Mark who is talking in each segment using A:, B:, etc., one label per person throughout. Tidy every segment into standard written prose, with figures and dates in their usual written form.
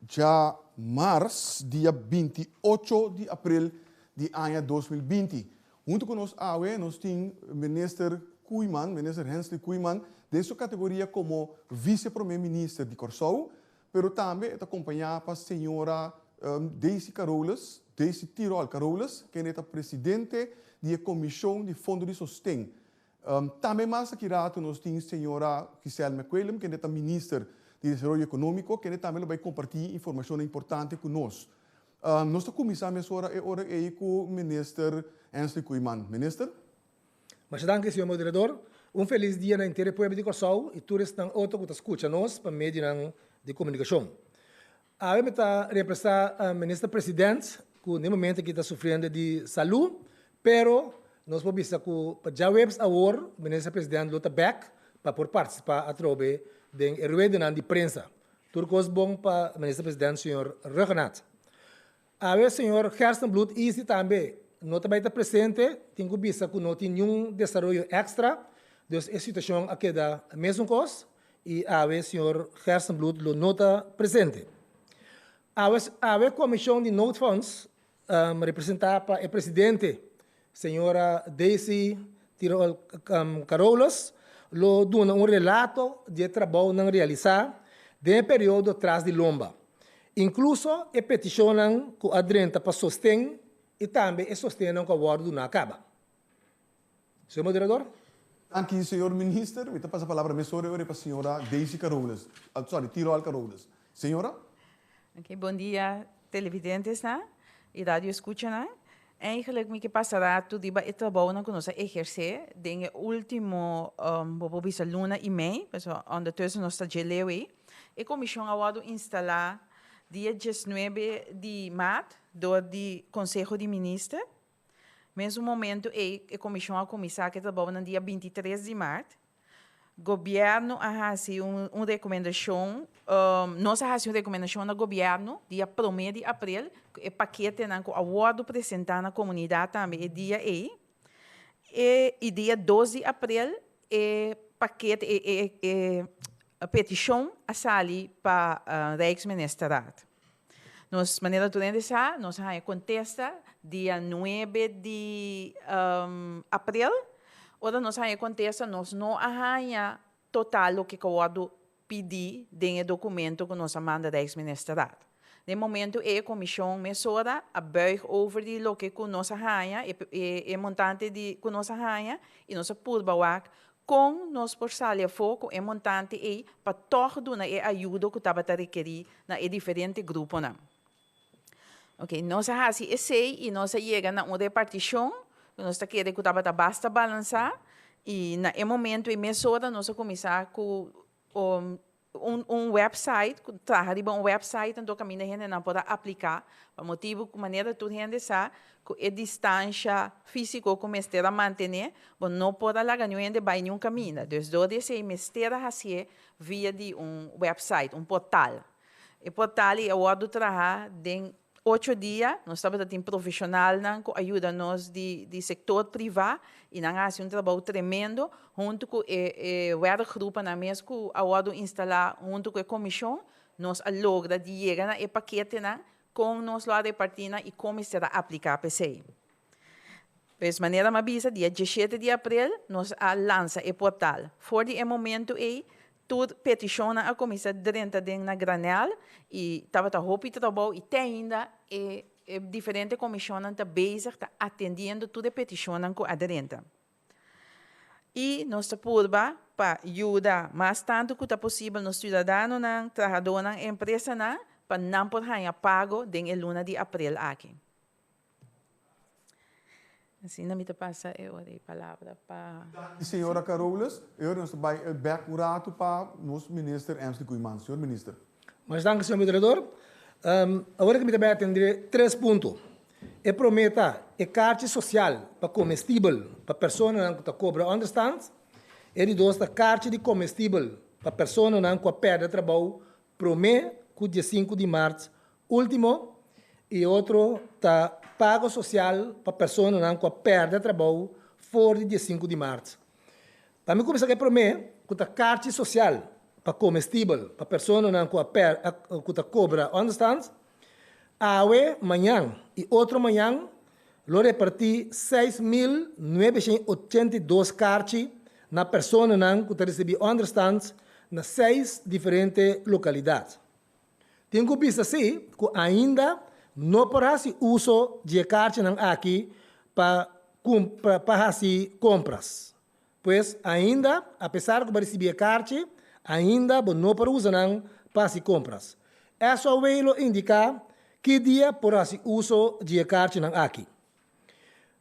A: já março, dia 28 de abril de ano 2020. Junto conosco, nós temos o ministro Koeman, ministro Hensley Koeman, de sua categoria como vice-primeiro-ministro de Curaçao, mas também é acompanhado pela senhora Daisy Carolus, Daisy Tirol Carolus, que é a presidente da Comissão de Fundo de Sustento. Também mais aqui nós temos a senhora Giselle McQuillan, que é a ministra de Desenvolvimento Econômico, que também vai compartilhar informação importante conosco. Nós começamos agora com o ministro Hensley Koeman. Ministro?
B: Mas danke, senhor moderador. Feliz dia na inteira povo de Curaçao e todos estão outro que escutam nós para meio de comunicação. A mim está representando a ministra presidente, que no momento que está sofrendo de saúde, pero nós podemos ver que já webs agora, o ministro presidente luta back para por participar através de rueda de imprensa. Tudo é bom para o ministro presidente, senhor Regenat. A ver, senhor Gerstenbloed, e também não também está presente, tem que ver que não tem nenhum desenvolvimento extra, então a situação aqui da mesma coisa, e a ver, senhor Gerstenbloed, não está presente. A ver, comissão de Note Funds, representada para o presidente, senhora Daisy Tirol Carolus, lo dá relato de trabalho não realizado de período atrás de lomba. Incluso, peticionam que a adrenta para sostém e também sostenham que o acordo não acaba. Senhor moderador?
A: Aqui, senhor ministro, eu passo a palavra para a senhora Daisy Carolus, Tirol Carolus. Senhora?
C: Okay, bom dia, televidentes e rádio escucha. Eigenlijk me que passará tudo o trabalho que nós exercer, den último luna e meio, ondertussen nós está geleu e a comissão awado instalar dia 19 de maio do Conselho de Ministros. Mesmo momento a comissão a começar que trabalha no dia 23 de março. Governo a uma recomendação, nós fazemos uma recomendação no governo dia 1 de abril, o paquete que o acordo apresentar na comunidade também dia e dia 12 de abril o paquete a petição a sair para o Rijksministeriaat. Nós maneira durante essa nós contesta dia 9 de abril. Ora, nós acontece, nós não arranha total o que o acordo pedir dentro do documento que nós manda da ex-ministerial. No momento, a comissão mesora a buig over die lo que nós arranha, e montante de que nós arranha, e nós purbaak com nós por salia foco e montante e para todo na ajuda que estava a requerir na diferente grupo na. Ok, nós assim e nós chega na uma repartição. Nós queremos que estava basta balançar e no momento em mesura nós começar com website, trazer website então caminho a gente não pode aplicar para motivo que maneira tudo gente sabe que a distância física como esteja manter, bom não pode lá ganhar de vai nenhum caminho. Então do se esteja assim via de website, portal. O portal é o do trabalho de 8 dias, nós estamos tendo profissional que ajuda nós de setor privado e nós fazemos trabalho tremendo junto com o werkgroep na mesa que a instalar junto com a comissão, nós logra de chegar no paquete com nós lá repartir e como será aplicar para você. De maneira mais dia 17 de abril, nós lança o portal. For de momento tudo peticiona a comissão dentro na granel e estava a roupa e trabalho e tem ainda diferente comissão está bezig está atendendo tudo peticiona com a dentro. E nós estamos para ajudar mais tanto que é possível nos cidadãos na trabalhador na empresa na para não poder pago den luna de abril aqui. Assim, não me passa a palavra para...
A: Senhora Carolus, eu nós vai back para o ministro Hensley Koeman. Senhor ministro.
B: Mas danke, senhor moderador. Agora que me também atender 3 pontos. Prometa a carta social para comestível para pessoas que cobram understand. E dois a carta de comestível para pessoas que perdem trabalho promete que dia 5 de março último e outro tá pago social para pessoas que perdem trabalho fora de dia 5 de março. Para mim, começar a prometer que a carta social para comestível, para pessoa não que cobra, understand? Awe, manhã e outro manhã, lo reparti 6.982 cartas na pessoa não que recebi, understand, nas 6 diferentes localidades. Tenho que pensar assim, que ainda não parece uso de cartas aqui para fazer compras. Pois ainda, apesar de receber cartas, ainda não para usar para fazer compras. Isso vai indicar que dia para fazer uso de cartas aqui.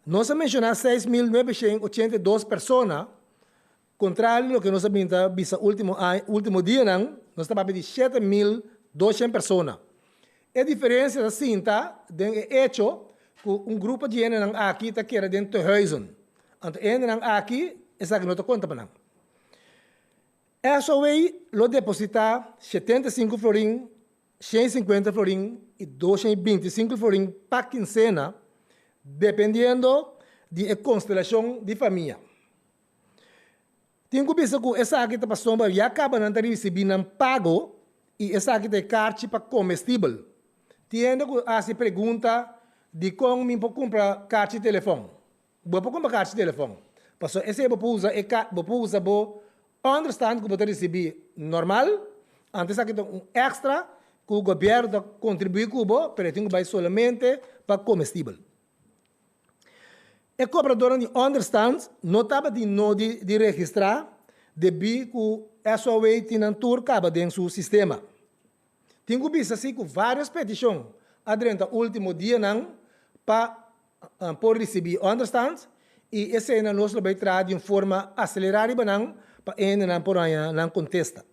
B: Nós mencionamos 6.982 pessoas, contrário ao que nós vimos no último dia, nós estamos de 7.200 pessoas. A diferença da cinta é hecho que grupo de gente aqui está querendo dentro de huizen. Então, gente aqui, essa que não está conta para nós. Essa vai lo depositar 75 florim, 150 florim e 225 florim para quincena, dependendo da constelação de família. Tenho que pensar que essa aqui está passando, já acaba de receber um pago e essa aqui tem carta para comestível. Tenho que fazer pergunta de como me pode comprar carta de telefone. Vou comprar carta de telefone. Porque esse vou usar, understand que você receber normal, antes aqui tem extra que o governo contribui com o pero tenho que vai somente para comestível. O cobrador de understand não estava de registrar devido que essa lei tem um tour acaba dentro do sistema. Tenho visto assim que várias petições durante o último dia para receber understand e esse é nós vai trazer de forma acelerada para ainda por aí não contesta.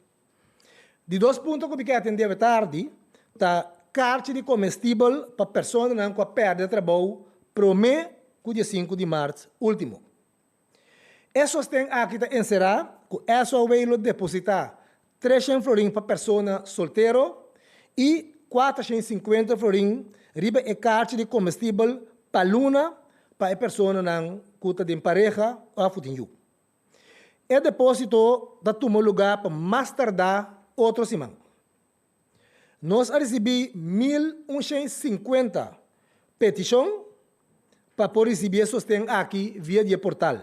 B: De 2 pontos que eu quero atender tarde, tá carta de comestível para pessoas que perdem trabalho promete que dia 5 de março último. Isso tem aqui que encerrar, que isso vai depositar 300 florim para pessoa solteiro e 450 florim riba e carta de comestível para luna para a pessoa que tem pareja ou futinho. O depósito da tomou lugar para mais tardar outra semana. Nós recebemos 1.150 petições para poder receber sustento aqui via de portal.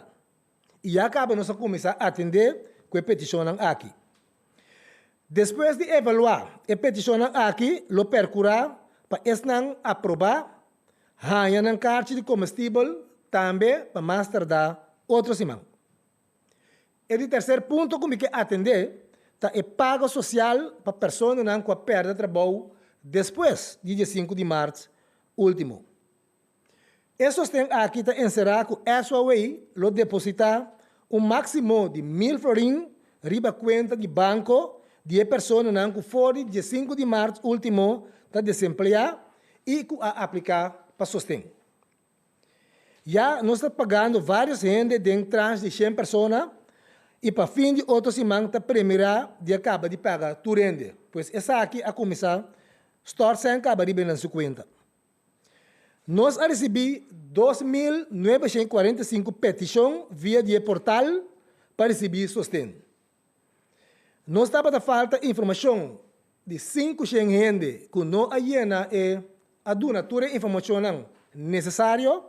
B: E acaba nós começar a atender com a petição aqui. Depois de evaluar a petição aqui, lo percurar para esnan aprovar, ganha na carta de comestível também para mais tardar outra semana. E o terceiro ponto que me quer atender tá é pago social para pessoas que perdem trabalho depois do dia 5 de março último. Esses tem aqui está encerrado que essa lei lo depositar máximo de 1.000 florim riba conta de banco de pessoas que fora dia 5 de março último está desempregado e que aplicar para sustento. Já nós estamos pagando várias gente dentro de 100 pessoas e para fim de outra semana está primeira de acaba de pagar tu rende. Pois essa aqui a começar store sem acaba de bem na sua conta. Nós recebemos 2.945 petições via de portal para receber sustento. Nós estava da falta de informação de 5 gente que não ainda é a dona toda a informação necessária,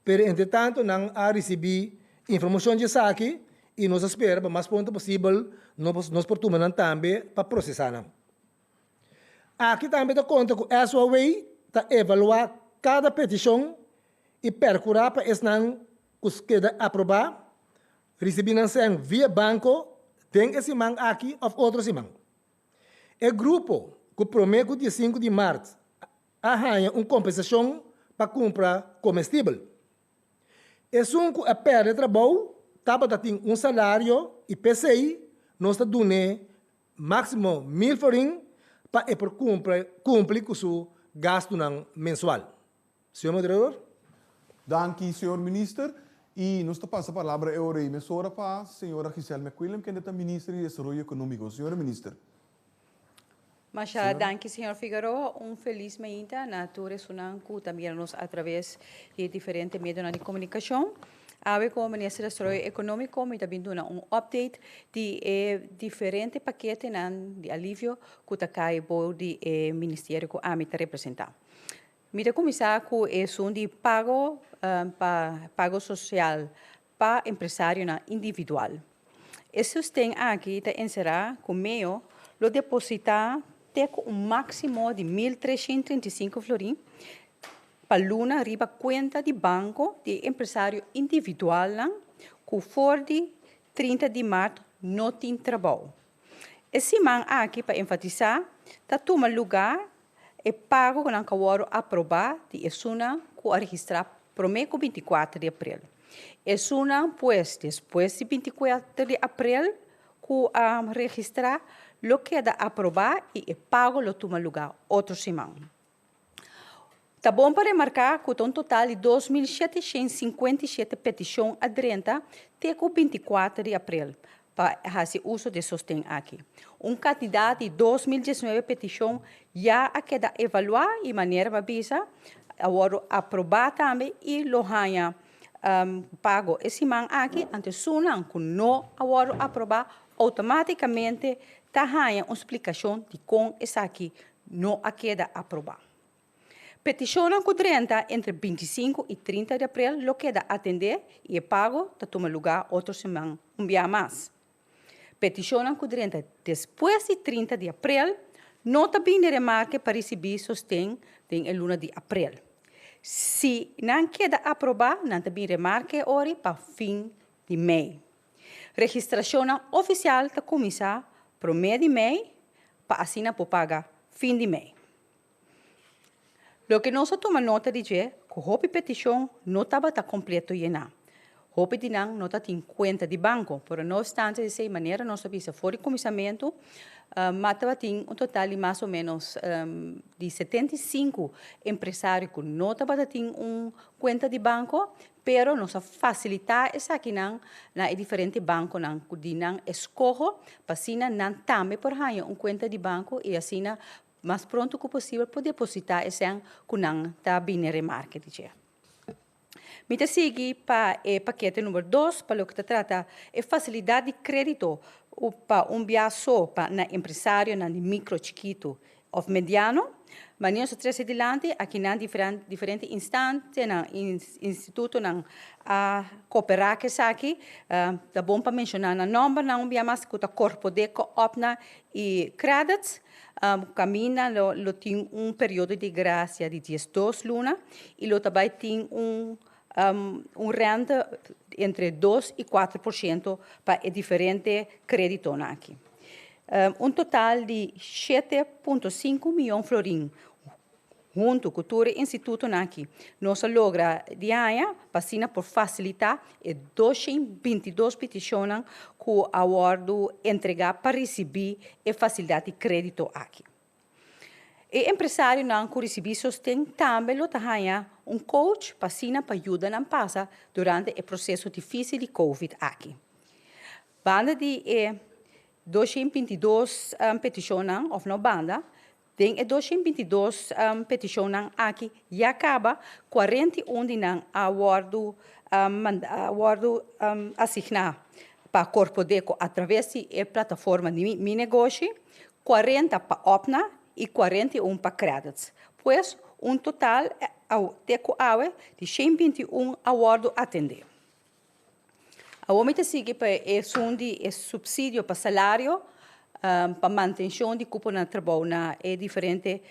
B: mas entretanto não a receber informação de aqui e nós esperamos o mais pronto possível nós portumamos também para processar. Aqui também dá conta que essa lei está evaluar cada petição e percurar para esse que queda aprovar, recebendo via banco, tem esse man aqui ou outro semana. O grupo que promete que dia 5 de março arranha uma compensação para comprar comestível. Esse que a perde trabalho, estava tendo salário e PCI, nós está dando máximo 1.000 florim para cumprir com o seu gasto mensual. Senhor moderador?
A: Danke, senhor ministro. E nós passamos a palavra agora emissora para a senhora Giselle McQuillan, que é a ministra de Desenvolvimento Econômico. Senhora ministra.
D: Mas danke, senhor Figueroa. Feliz manhã na Torre Sunan, que também nos através de diferentes meios de comunicação. Awe como Ministro do Desarrollo Econômico, me também dá update de diferentes paquetes de alívio que está caindo do Ministério que a mim representa. Me da começar com de pago social para empresário individual. Esse tem aqui está encerrar com meio lo depositar tem máximo de 1.335 florim para luna riba conta de banco de empresário individual que for de 30 de março não tem trabalho. Esse man aqui para enfatizar está toma lugar e pago com a hora aprovar de esuna que a registrar prometo 24 de abril. Esuna pues depois de 24 de abril que a registrar lo que da aprovar e pago lo toma lugar outro semana. Tá bom para remarcar que um total de 2.757 petições adrenta até o 24 de abril para fazer uso de sostém aqui. Quantidade de 2019 petições já a queda evaluar e maneira babisa, agora aprovar também e lo hanha pago esse man aqui ante sunan que não agora aprovar automaticamente tá hanha uma explicação de como essa aqui não a queda aprovar. Peticionam com 30 entre 25 e 30 de abril, lo que da atender e pago da toma lugar outra semana, dia mais. Peticionam com 30 depois de 30 de abril, não também de remarque para receber sostém em luna de abril. Se não queda aprovar, não também remarque ori para fim de mês. Registração oficial da começar para mês de mês, para assinar por pagar fim de mês. Lo que nós toma nota de que a petição não estava completo ainda. A petição não tem conta de banco, por não obstante, dessa maneira, nós sabemos fora de comissamento, mas tem total de mais ou menos de 75 empresários que não têm conta de banco, pero nós facilitar essa aqui na diferente banco que não escolhe para assim não também por ganhar conta de banco e assim mais pronto que possível para depositar esse que não está bem remarque de dia. Me sigue para o paquete número 2, para o que trata é facilidade de crédito para biaço para empresário, de micro, chiquito ou mediano. Mas nós três adiante, aqui na diferentes instâncias, na instituto, a cooperar que isso aqui, é bom para mencionar o nome, não é mais que o corpo de opna e credits, caminha, lo tem período de graça de 12 lunas, e lo também tem renda entre 2 e 4% para diferente crédito aqui. Total de 7,5 milhões de florim, junto com o instituto aqui. Nós logra de ano, passina por facilitar 222 petições que o acordo entregar para receber a facilidade de crédito aqui. E empresário não que receber sostém também lo tahanha coach passina para ajudar na passa durante o processo difícil de COVID aqui. Banda de 222 petições, ou não banda, tem 222 petições aqui e acaba 41 de acordo assignar para corpo deco através da plataforma de Mi Negócio, 40 para OPNA e 41 para credits. Pois, total de 121 acordos a atender. A homem sigue para o subsídio para salário, para manutenção de cupo na trabalho na diferente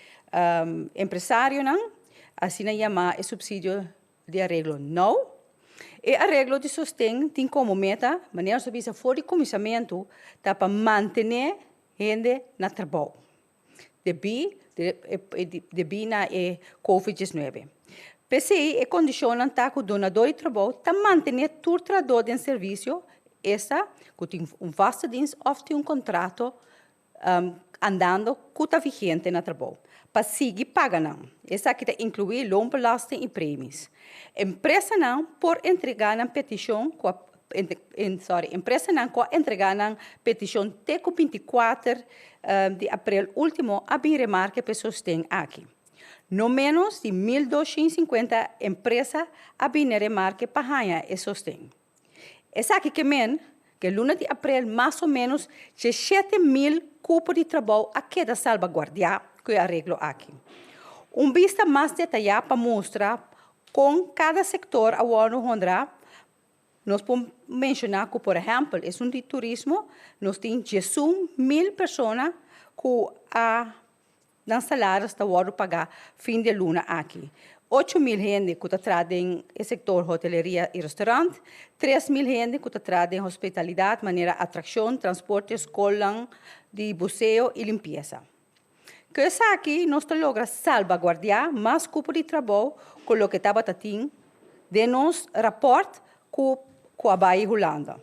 D: empresário, assim chama o subsídio de arreglo não. E arreglo de sostém tem como meta, maneira de fora de comissamento, para manter gente na trabalho. Debi na COVID-19. PCI condiciona que o donador de trabalho está manter o trabalhador em serviço, essa que tem vasto dienst ou tem contrato andando que está vigente no trabalho. Para seguir pagando. Essa aqui inclui loonbelasting e prêmios. Empresa não por entregar na petição empresa não com entregar na petição até o 24 de abril último a bem remarque pessoas têm aqui. no menos de 1.250 empresas a remarque para e sostén. Es aquí que el 1 de abril más o menos 17.000 cupos de trabajo a queda salvaguardia que arreglo aquí. Vista más detallada para mostrar con cada sector a honra. Nós podemos mencionar que, por exemplo, é de turismo, nós temos 1.000 pessoas que dan salários que vão pagar fim de luna aqui. 8.000 gente que trazem no setor hoteleria e restaurante, 3.000 gente que trazem hospitalidade, maneira atração, transporte, escola, de buceo e limpeza. Que isso aqui nós logramos salvaguardar mais cupo de trabalho com o que estava tendo de nosso rapport com a Bahia Holanda.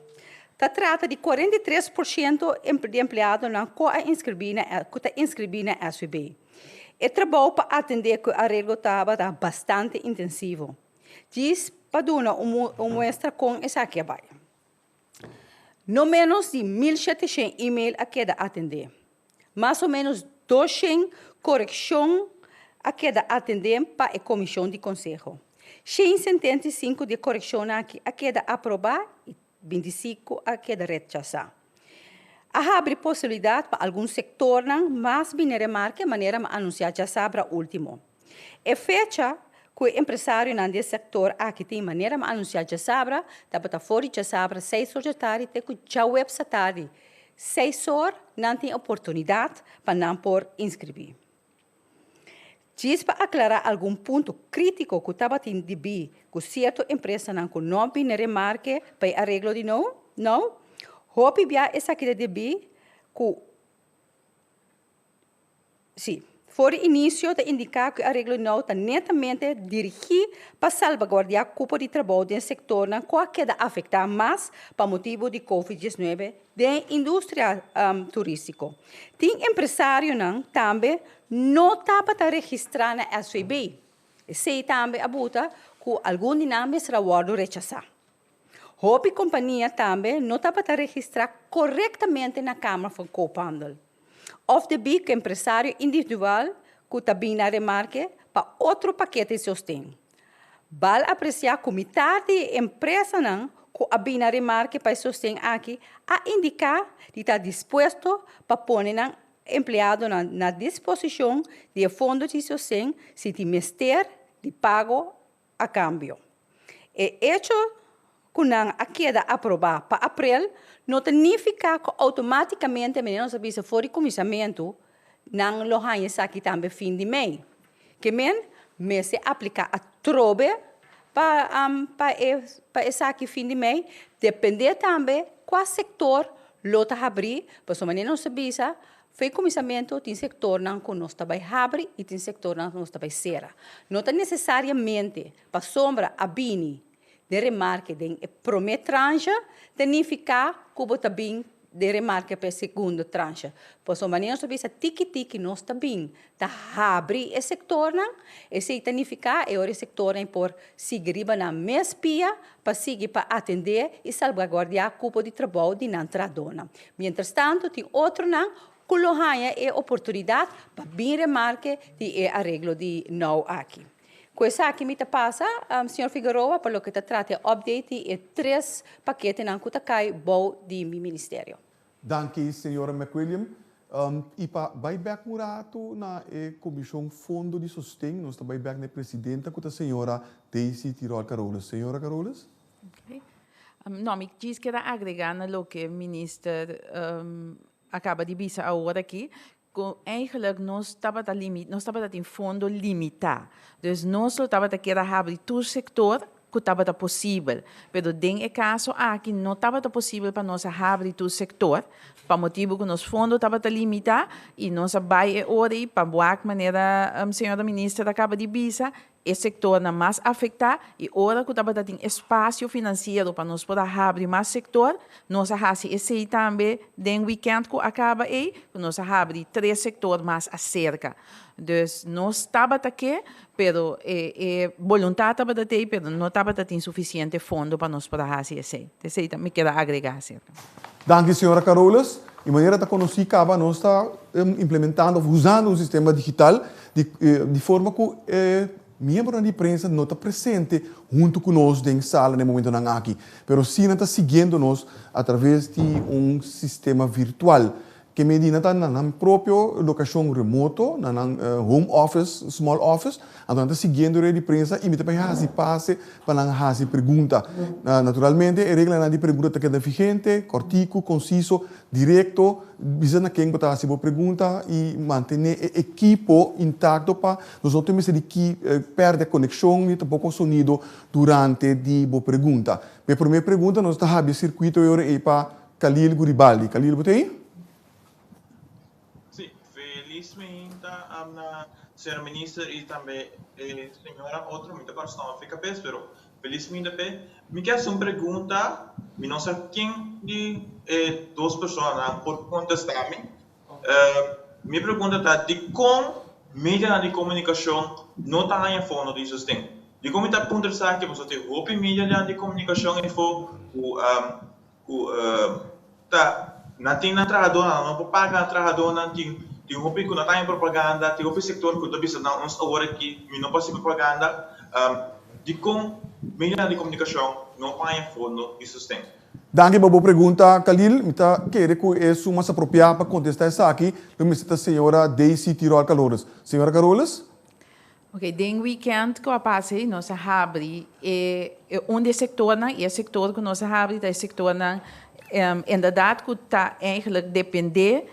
D: Se trata de 43% de empleados que estão inscritos na SVB. O trabalho para atender que o arreglo estava bastante intensivo. Diz para dar uma muestra com essa aqui a Bahia. No menos de 1.700 e-mails a cada atender. Mais ou menos 200 correções a cada atender para a comissão de conselho. 175 de correção aqui a cada aprovar e 25 a cada rechazar. Abre possibilidade para algum setor mais bem remarque maneira de anunciar já sabe o último. É fecha que o empresário nesse setor aqui tem maneira de anunciar já sabe, da para fora já sabe 6 horas da tarde, tem que já website tarde 6 horas não tem oportunidade para não por inscrever. Diz para aclarar algum ponto crítico que estava tendo de bi, que certa empresa não bem remarque para arreglo de não. Hope bia essa aqui de bi, que sim, for início de indicar que o arreglo não está netamente dirigido para salvaguardar o cupo de trabalho do setor que queda afetar mais para motivo de Covid-19 da indústria turística. Tem empresário também não está para registrar na SVB. Se também abuta que algum dinâmico será rechazar. Hope companhia também não está para registrar corretamente na Câmara de Coophandel. Of the big empresário individual que também na remarque para outro paquete de sustento. Vale apreciar que metade de empresa que abrir na remarque para sustento aqui a indicar que está disposto para pôr empleado na disposição de fundos de sustento se tem mister de pago a câmbio. E hecho que a queda aprovada para abril não significa que automaticamente menos avisa fora de comissamento não lo hanha aqui também fim de mês. Que me se aplica a trobe para esse aqui fim de mês, depende também qual setor lo está abrir, para so maneira não se avisa foi comissamento tem setor não que nós também abre e tem setor não que nós também será. Não é necessariamente para sombra a bini de remarque de primeira tranche, significa que o também de remarque para a segunda tranche. Por so maneira nós bisa tiki nós também tá abre esse setor não, esse significa o setor por seguir na mespia para seguir para atender e salvaguardar o cupo de trabalho de nantradona. Mientras tanto tem outro não que lo haya oportunidade para bem remarque de arreglo de não aqui. Coisa aqui me passa, senhor Figueroa, por lo que trata de update e 3 paquetes que cai bom de meu ministério.
A: Danke, senhora McWilliam. E para buyback murato na comissão Fundo de Sustento, nós estamos buyback na presidenta, que a senhora Daisy Tirol Carolas. Senhora Carolas?
C: Okay. Não, me diz que era agregar no que o ministro acaba de dizer agora aqui, eigenlijk nós estava em fundo limitar. Dus nós estava a querer abrir todo o setor que estava possível. Pero em caso aqui não estava possível para nós abrir todo o setor, para motivo que nós fundo estava limitar e nós vai hora para boa maneira a senhora ministra acaba de dizer esse setor não mais afetar e hora que estava tem espaço financeiro para nós poder abrir mais setor, nós fazemos esse também den weekend que acaba aí, nós abrir 3 setores mais acerca. Dus nós estava aqui, pero vontade estava aqui, pero não estava tem suficiente fundo para nós poder fazer esse. Esse me queda agregar acerca.
A: Danke, senhora Carolas. de maneira que nós está implementando, usando um sistema digital de forma que membro da imprensa não está presente junto conosco em sala no momento não aqui, mas sim está seguindo nos através de um sistema virtual que medina está na própria locação remoto, na home office, small office, então está seguindo a imprensa e me também fazer passe para fazer pergunta. Naturalmente, a regra de pergunta que é vigente, cortico, conciso, direto, bisa na quem botar a pergunta e manter a equipo intacto para nós não temos que perder a conexão e tampouco o sonido durante a pergunta. A primeira pergunta nós está a circuito para Khalil Guribaldi. Khalil, botei?
E: Felizmente, a senhora ministra e também a senhora outra muita questão fica bem, pero felizmente me quer uma pergunta, me não sei quem de duas pessoas por contestar-me. Minha pergunta está de como mídia de comunicação não está em fundo de sustento. De como está ponto que você tem roupa mídia de comunicação e for tá na tem na trabalhadora não pode pagar a trabalhadora tem roupa que não está em propaganda tem roupa sector que também não uns agora que não pode ser propaganda de como mídia de comunicação não está em fundo de sustento.
A: Danke por a pergunta, Khalil. Mita querer que é mais apropriado para contestar essa aqui. Eu me sinto a senhora Daisy Tirol Calores. Senhora Carolas?
C: Ok, den weekend que eu passei, nós abri onde sector é setor que nós abri, é sector inderdaad que está eigenlijk depender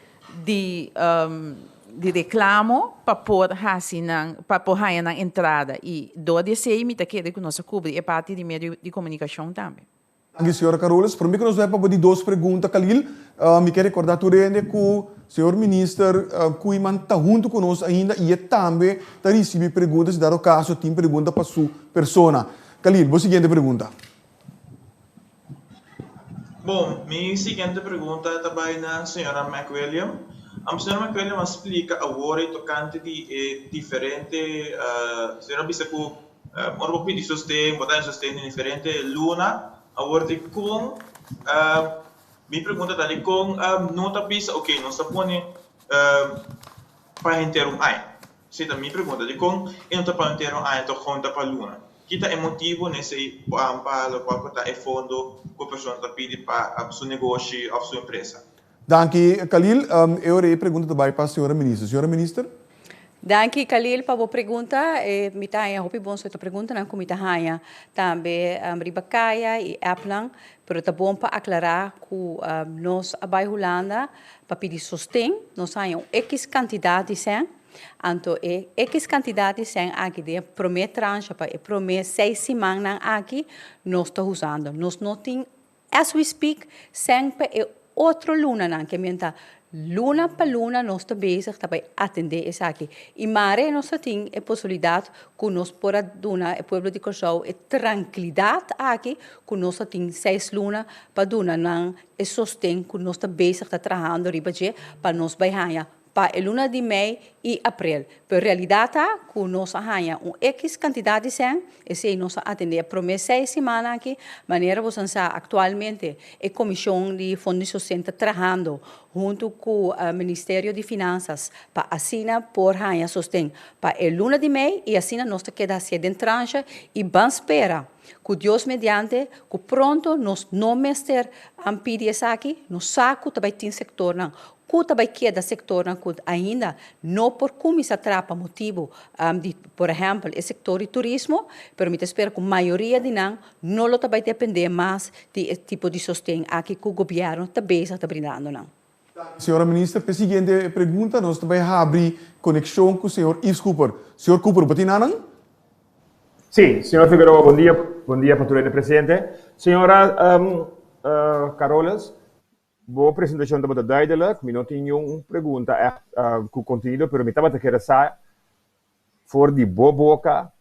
C: de reclamo para pôr na entrada e do DCI me tá querendo que nós cobrir é parte de meio de comunicação também.
A: Aqui, senhora Carolas, para mim que nós vamos para duas perguntas, Khalil. Me quer recordar que o senhor ministro Kuiman está junto conosco ainda e também está recebendo perguntas, dado caso tem pergunta para sua persona. Khalil, vou seguinte pergunta.
E: Bom, minha seguinte pergunta também na senhora McWilliam. A senhora McWilliam explica agora tocante de diferente, senhora bisa que um de sustento, botar sustento em diferente luna. Agora de com minha pergunta está de com não está bisa, ok, não está pondo para inteiro ai. Se tá minha pergunta de com e não está para inteiro ai, então conta para luna. Kita é motivo nesse para o qual está é fundo que a pessoa está pedindo para o seu negócio ou sua empresa.
A: Danke, Khalil. Eu irei pergunta também para a senhora ministra. Senhora ministra?
D: Danke, Khalil, para a pergunta. Me está aí, hope bom sua pergunta, não como está aí, também ribacaia e aplan, pero tá bom para aclarar que nós a Holanda para pedir sustento, nós aí X quantidade sem. Então, X quantidade sem aqui de primeira tranche para a primeira 6 semanas aqui nós estamos usando. Nós não temos, as we speak, sempre é outra luna não que menta luna para luna nós estamos bezig para atender isso aqui. E mare nós temos a possibilidade que nós podemos dar ao povo de Curaçao a tranquilidade aqui que nós temos 6 lunas para dar não é sustento que nós estamos bezig trabalhando para nós baixar para a luna de maio e abril. Por realidade, que nós arranha X quantidade de 100, e se nós atender a promessa 6 semanas aqui, maneira você atualmente a Comissão de Fundo de Sustento trabalhando junto com o Ministério de Finanças para assinar por arranha sustento para a luna de maio e assina nós queda assim de tranche e vamos esperar que Deus mediante, que pronto nós não mestre pedir isso aqui, nós saco também tem sector não. Que também queda sector que ainda não por como se atrapa motivo de, por exemplo, o setor de turismo, mas me espero que a maioria de não lo também depender mais de tipo de sustento aqui que o governo também está brindando não.
A: Senhora ministra, para a seguinte pergunta, nós também abrir conexão com o senhor Yves Cooper. Senhor Cooper, pode ir
F: Sim, senhor Figueroa, bom dia para o presidente. Senhora Carolas, boa apresentação da duidelijk. Eu não tenho uma pergunta com conteúdo, mas eu estava querendo saber, for de boa boca,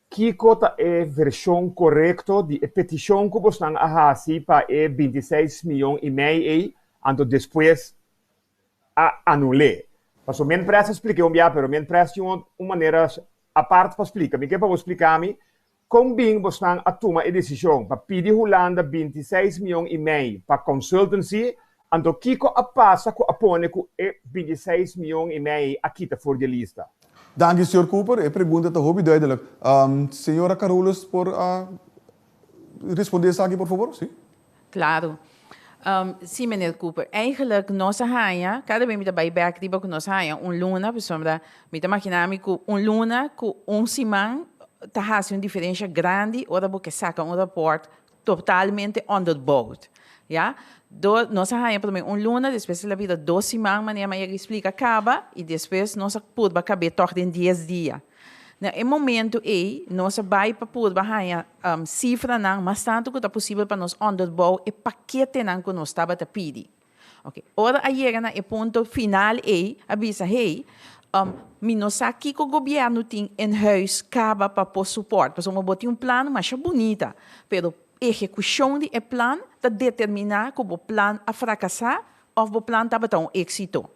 F: que cota é a versão correta de petição que você está a fazer para 26 milhões e meio, e depois anular. Mas o meu preço explica mas o meu preço de uma maneira a parte para explicar. Me quer para explicar-me como bem você está a tomar a decisão para pedir Holanda 26 milhões e meio para consultancy Anto Kiko a passa com a pone com 26 milhões e meio aqui tá fora de lista.
A: Dank u, senhor Cooper. A pergunta está hobby duidelijk. Senhora Carolus, por responder essa aqui, por favor? Sim.
C: Claro. Sim, meneer Cooper. Eigenlijk, nossa rainha, cada vez que vai back riba com nossa rainha, luna, pessoal, me tá imaginando que luna com simão tá fazendo uma diferença grande, ora porque saca rapport totalmente under boat. Ja? Nossa rainha, para mim, luna, depois ela vira 2 semanas, maneira que explica, acaba, e depois nossa purba cabe torta em 10 dias. No momento nós vai para purba rainha cifra não, mas tanto que é possível para nós underbow e paquete não que nós estava a pedir. Ok. Ora aí na ponto final avisa nós aqui que o governo tem em huis acaba para pôr suporte, porque nós botar plano, mas é bonita, pero execução de plano para determinar que o plano a fracassar ou o plano estava tão êxito.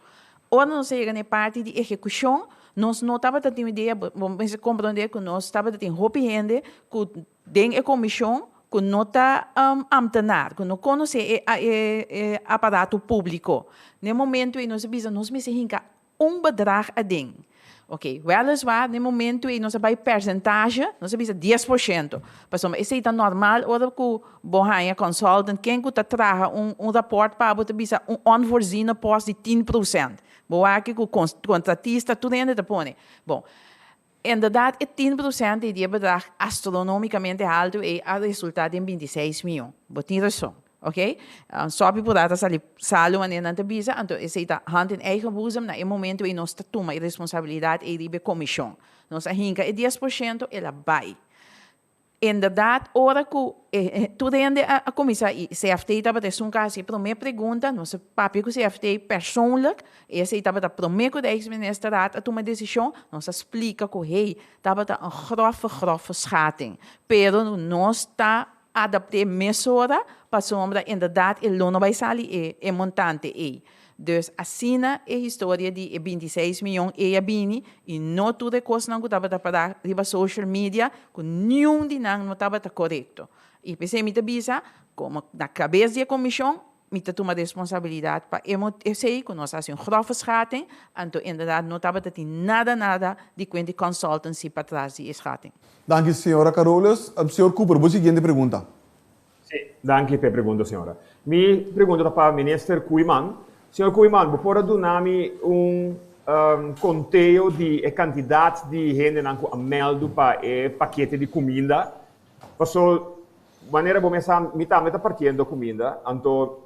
C: Ora nós chegamos na parte de execução, nós não estava tendo ideia, vamos compreender que nós estava tendo roupa gente que tem a comissão que não está ambtenaar, que não conhece o aparato público. No momento em nós precisamos bedrag a ding. Ok, weliswaar, no momento em nós vai percentagem, nós precisa 10%. Mas isso é normal, ora que o Bohanha Consultant, quem que está traga rapport para você precisa onvoorziene post de 10%. Boa que o contratista tudo ainda te põe. Bom, inderdaad, 10% de bedrag astronomicamente alto e a resultado em 26 milhões. Botinha razão. Ok? Sobe por data salo wanneer não te bisa, então esse está hand em eigen boezem, na momento em nós toma a responsabilidade e ribe comissão. Nós hinca 10% ela vai. Inderdaad, ora que tudo ainda a comissão CFT estava de um caso para minha pergunta, nosso papel com CFT persoonlijk, esse estava da primeiro que o ex-minister a tomar decisão, nós explica que estava grove schatting, pero nós está adaptar mesura para sombra inderdaad el lono vai salir e montante Dus assina a história de 26 milhões e a bini e não tudo é coisa não que estava para riba social media que nenhum de não estava correto. E pensei me bisa como na cabeça da comissão me toma responsabilidade para eu sei que nós fazemos grove schatting, então inderdaad não estava ter nada de quanto consultancy para trás de schatting.
A: Dank u, senhora Carolus. Senhor Cooper, vou seguinte pergunta.
F: Sim, danke per pergunta, senhora. Mi pergunta para o ministro Kuiman. Senhor Kuiman, você pode dar-me conteúdo de quantidade de gente que ameldo para o paquete de comida? Porque maneira como me está partindo comida, então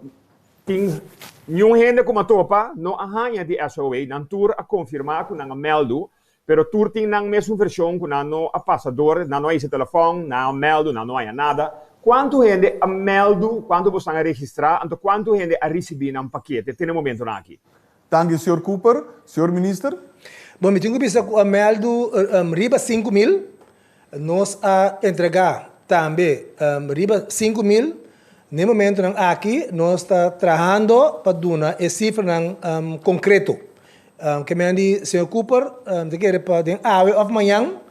F: tem nenhuma gente como a topa, não arranha de SOA, não tur a confirmar que não ameldo, pero tur tem não mesma versão que não a passador, não há esse telefone, não ameldo, não há nada. Quanto gente ameldo quando você está a registrar, então quanto gente a receber um paquete, tem um momento aqui.
A: Dank u, senhor Cooper. Senhor minister.
B: Bom, me tenho que pensar que ameldo riba 5 mil, nós a entregar também riba 5 mil. No momento aqui, nós estamos trabalhando para dar a cifra concreto. Que me diz, senhor Cooper, de que para a of manhã,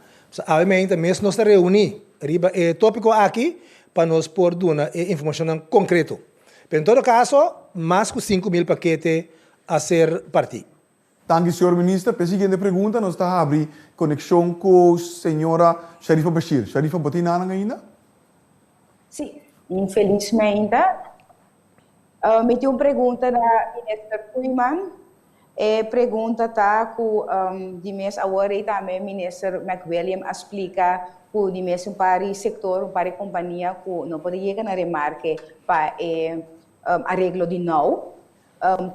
B: a mesmo nós estamos reunir riba o tópico aqui para nós pôr dar informação concreto. Pero, em todo caso, mais que 5 mil paquetes a ser partido.
A: Dank u, senhor minister. Para a seguinte pergunta, nós estamos a abrir conexão com a senhora Sharifa Bashir. Sharifa, você tem ainda?
G: Sim, infelizmente. Me tem uma pergunta da ministra Kuiman. A pergunta está com de mês agora e também o ministro McWilliam explica que de mês para o setor, para a companhia, que não pode chegar na remarque para arreglo de novo.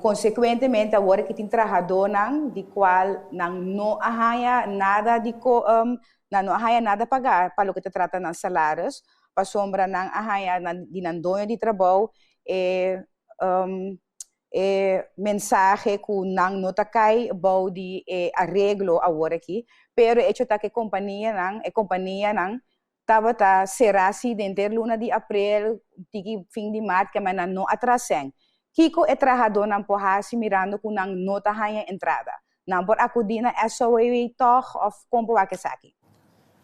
G: Consequentemente, agora que tem trabalhador de qual não arranha nada não arranha nada pagar para o que trata de salários, para sombra não arranha de dono de trabalho mensagem que não está cai bom de arreglo agora aqui, pero hecho tá que a companhia não estava tá será assim dentro luna de abril, de fim de março que mas não atrasem. Kiko é trabalhador não pode mirando que não está ganhando entrada. Não pode acudir na SOA toch of como vai que aqui.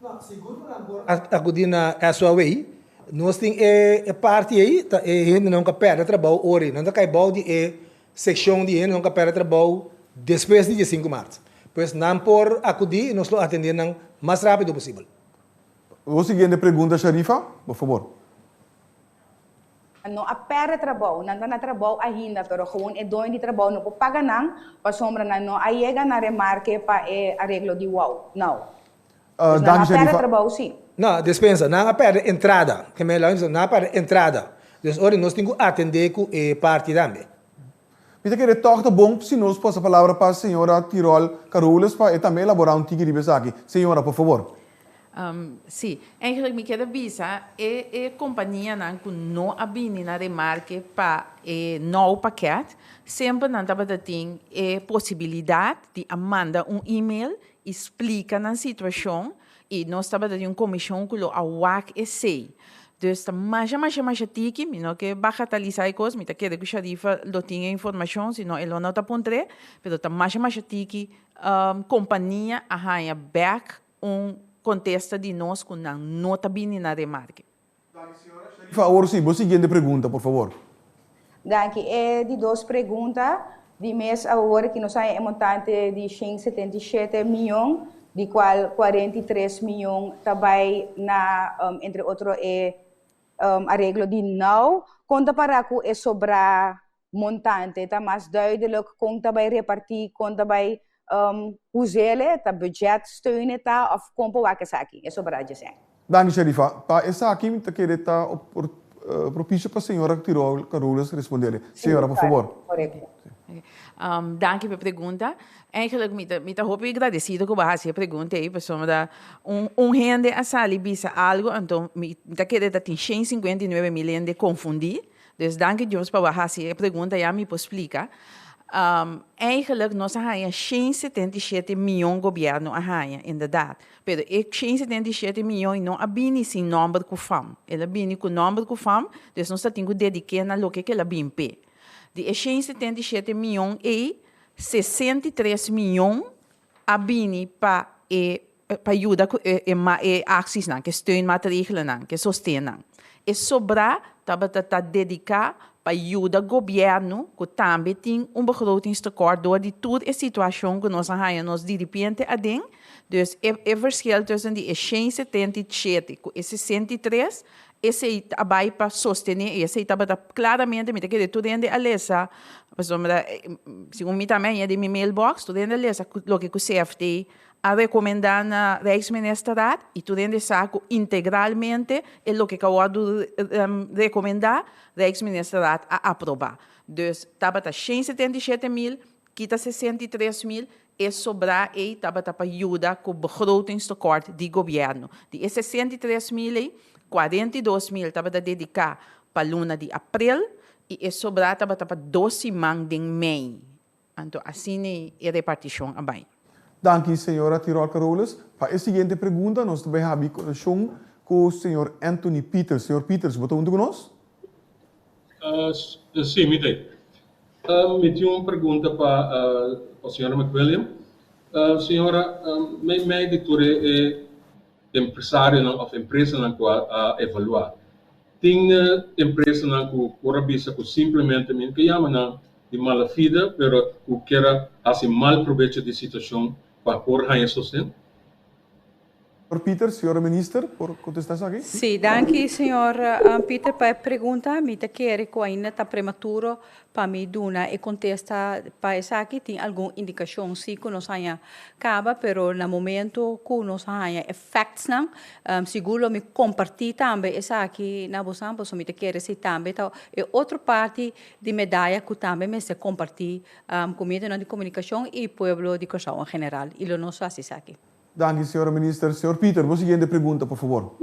B: Não, segundo acudir na SOA, nós tem parte aí, tá, ainda não perde trabalho hoje, não cai bom de seção de ainda não perde trabalho depois de 5 de março. Pois não por acudir, nós lo atender o mais rápido possível.
A: A seguinte pergunta, Sharifa, por favor.
G: Não perde trabalho, não está na trabalho ainda, pero gewoon é dono de trabalho, não pode pagar não, para sombra não, aí chega na remarque para arreglo de wow, não. Não perde trabalho, sim.
B: Não, dispensa, não perde entrada, que me não perde entrada. Então, hoje nós temos que atender com parte também.
A: Pita que retorta bom se nós possa palavra para a senhora Tirol Carolas para também elaborar tigre de aqui. Senhora, por favor.
C: Sim, eigenlijk me quero avisar, companhia não abine na remarque para novo paquete, sempre não estava tem possibilidade de mandar e-mail, explica na situação e nós estava de comissão que a WAC e sei. Dus mais tiki, não que bagatalizar coisas, me quero que o Sharifa lo tenha informação, senão ele não está pontre, pero mais tiki, companhia arranha back contesta de nós com a nota bem na remarque.
A: Agora sim, a seguinte pergunta, por favor.
G: Danke. De duas perguntas. De mês agora que nós temos montante de 177 milhões, de qual 43 milhões também na entre outros arreglo de não. Conta para que é sobrar montante, está mais duidelijk, conta vai repartir, conta vai hoezeer het budget steunen of kompo wakasaki. É sobre a gente.
A: Dank Sharifa. Pa essa aqui me querer tá propício para a senhora Tirol Carolas responder. Senhora, por favor.
G: Correto.
C: Dank pela pergunta. Eigenlijk me hoop agradecido com a pergunta aí, pessoal, gente a sali bisa algo, então me querer tá tem 159 milhões de confundir. Dus dank Deus para a pergunta já me explica. Eigenlijk nós temos 177 milhões de governo inderdaad. Pero 177 milhões não abini sem número com fam. Ela abini com número com fam, dus nós temos que dedicar na lo que ela bimpe. De 177 milhões e 63 milhões abini para ajuda e ações que steunmaatregelen que sostenen. E sobra tá dedicar para ajudar o governo, que também tem begrotingstekort door die toer is situatie que nós nos de repente adem. Dus verschil tussen die 177 e 63, esse abai para sostener, esse estava claramente, me que tudo dentro a lesa, segundo mim também é de minha mailbox, tudo dentro a lesa, o que o CFT a recomendar na Rijksministerraad e tudo dentro saco integralmente é o que acabou de recomendar Rijksministerraad a aprovar. Dus estava 177 mil, quita 63 mil, e sobrar e estava para ajudar com o begrotingstekort do governo. De 63 mil, 42 mil estava a dedicar para a luna de abril e sobrar estava para 12 mãos de mei. Então, assim é a repartição também.
A: Dank u, senhora Tirol Carolas. Para a seguinte pergunta, nós também temos conexão com o senhor Anthony Peters. Senhor Peters, você está conosco?
H: Sim, me tem. Me tinha uma pergunta para a senhora McWilliam. Senhora, minha editora é empresário ou empresa na qual a evaluar. Tem empresa na qual corabisa que simplesmente me chama de mala vida, pero que quer fazer mal proveito da situação para por ganhar sustento.
A: Senhor Peter, senhora minister, por contestar aqui?
D: Sim, danke, senhor Peter, para a pergunta. Me quero que ainda está prematuro para me dar e contestar para essa aqui. Tem alguma indicação, sim, que nós ainda acaba, pero no momento que nós ainda effects não, seguro me compartilhar também essa aqui na bolsa, posso me quero se também. Então, é outra parte de medalha que também me se compartilhar com o meio de comunicação e o povo de Curaçao em geral. E o nosso assist aqui.
A: Dank u, senhora minister. Senhor Peter, a seguinte pergunta, por favor.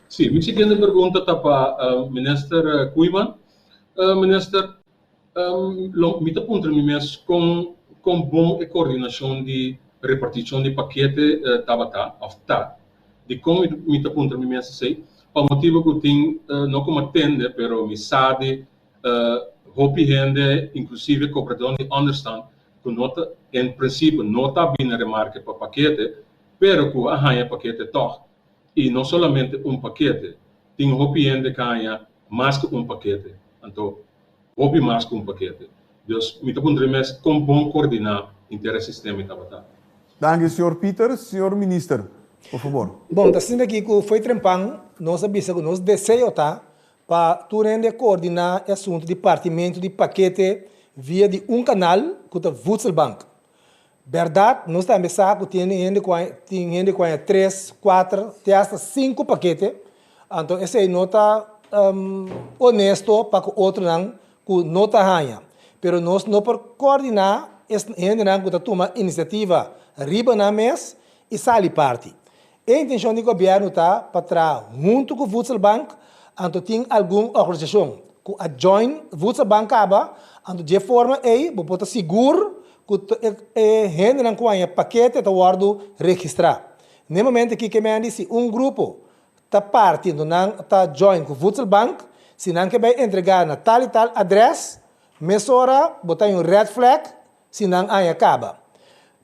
H: Sim, minha seguinte pergunta está para o ministro Koeman. Minister, me está apontando mesmo com boa coordenação de repartição de paquete tabata, of tá. De como me está apontando mesmo sei, para motivo que tem não como atende, pero me sabe, hopi gente, inclusive cobrador de understand, que nota, em princípio, não está bem na remarca para paquete, pero que arranha paquete toch. E não somente paquete. ting hopi en de kanya masker paquete. Anto hopi masker paquete. Dus mita pundre mes com bom coordinar intersistema tabata.
A: Dank u, senhor Pieter. Senhor minister, por favor.
B: Bom, tá sendo aqui que foi trempang, nós avisa que nós desejo tá para tu rende coordenar o assunto de partimento de paquete via de canal que tá Voedselbank. Verdade, nós também sabemos que tem gente com 3, 4, até 5 paquetes. Então, esse aí não está honesto para que o outro não está ganha. Mas nós não podemos coordenar esse gente que está tomando iniciativa riba na mesa e sai parte. A intenção do governo está para trás, junto com o Voedselbank, então tem alguma organização que a join Voedselbank acaba, então de forma aí, você pode seguro que gente não conhece paquete está guardo registrar. No momento que me disse grupo está partindo não está join com o Voedselbank, se não que vai entregar na tal e tal adresse, mesora botar red flag, se não aí acaba.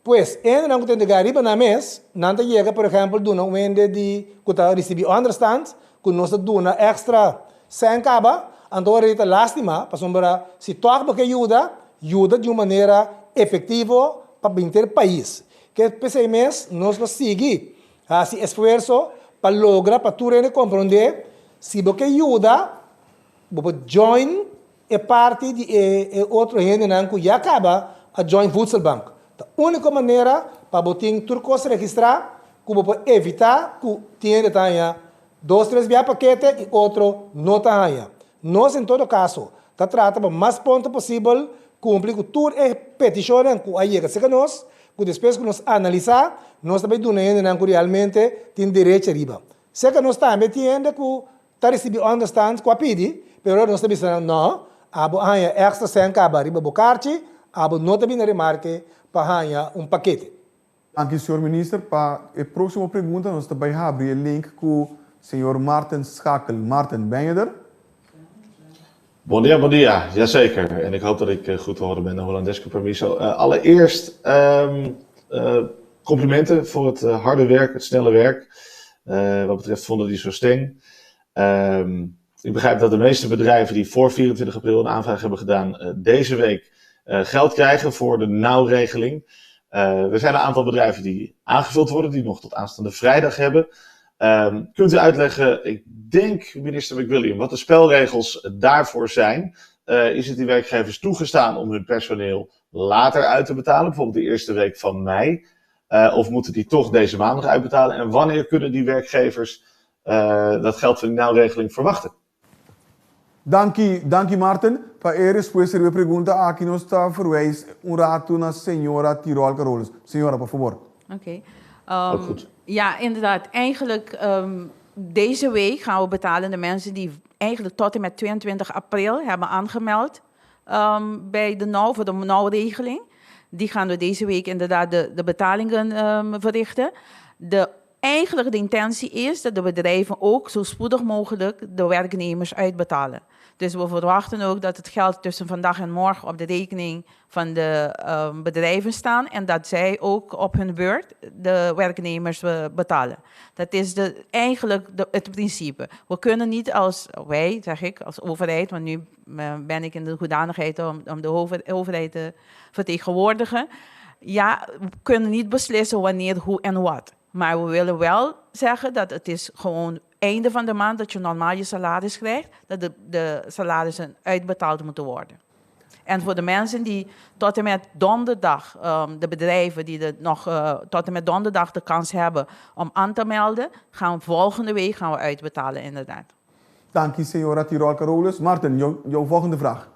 B: Pois, ainda não tem de arriba na mesa, não chega, por exemplo, do não vende de que está recebendo understand, que nós dona extra sem acaba, então a lástima, para se toca porque ajuda de uma maneira efetiva para o inteiro país. Que esse mês nós lo seguimos, esse esforço para lograr, para tu compreender, se você ajuda, você join é parte de outro gente que já acaba a join Voedselbank. A única maneira para você turcos registrar, que você evitar que tenha 2, 3 paquetes e outro não tenha. Nós, em todo caso, tratamos o mais pronto possível, cumprir com todas as petições que aí chega nós, que depois que nós analisar, nós também damos que realmente tem direito a riba. Se que nós também temos que está recebendo understand com a pedir, mas nós também dizemos não, há extra sem acabar riba bocarte, há não também remarque para paquete.
A: Dank u, senhor minister. Para a próxima pergunta, nós também abrir o link com o senhor Martin Schakel. Martin, ben je er?
I: Bon dia, jazeker. En ik hoop dat ik goed te horen ben, de Hollandeske permiso. Allereerst complimenten voor het harde werk, het snelle werk. Wat betreft Fondo di Sostegno. Ik begrijp dat de meeste bedrijven die voor 24 april een aanvraag hebben gedaan, deze week geld krijgen voor de nauwregeling. Er zijn een aantal bedrijven die aangevuld worden, die nog tot aanstaande vrijdag hebben. Kunt u uitleggen, ik denk minister McWilliam, wat de spelregels daarvoor zijn? Is het die werkgevers toegestaan om hun personeel later uit te betalen, bijvoorbeeld de eerste week van mei? Of moeten die toch deze maandag uitbetalen? En wanneer kunnen die werkgevers dat geld van die nauwregeling verwachten?
A: Dank u, Martin. Para a resposta à pergunta, aqui nós está verwijs rato na senhora Tirol Carolis. Senhora, por favor.
C: Oké.
I: Ook goed.
C: Ja, inderdaad. Eigenlijk deze week gaan we betalen de mensen die eigenlijk tot en met 22 april hebben aangemeld bij voor de nauwregeling. Die gaan we deze week inderdaad de betalingen verrichten. Eigenlijk de intentie is dat de bedrijven ook zo spoedig mogelijk de werknemers uitbetalen. Dus we verwachten ook dat het geld tussen vandaag en morgen op de rekening van de bedrijven staan en dat zij ook op hun beurt de werknemers betalen. Dat is eigenlijk het principe. We kunnen niet als wij, zeg ik, als overheid, want nu ben ik in de hoedanigheid om de overheid te vertegenwoordigen. Ja, we kunnen niet beslissen wanneer, hoe en wat. Maar we willen wel zeggen dat het is gewoon einde van de maand dat je normaal je salaris krijgt, dat de salarissen uitbetaald moeten worden. En voor de mensen die tot en met donderdag, de bedrijven die nog tot en met donderdag de kans hebben om aan te melden, volgende week gaan we uitbetalen inderdaad.
A: Dank u, senhora Tirol Carolis. Martin, jouw volgende vraag.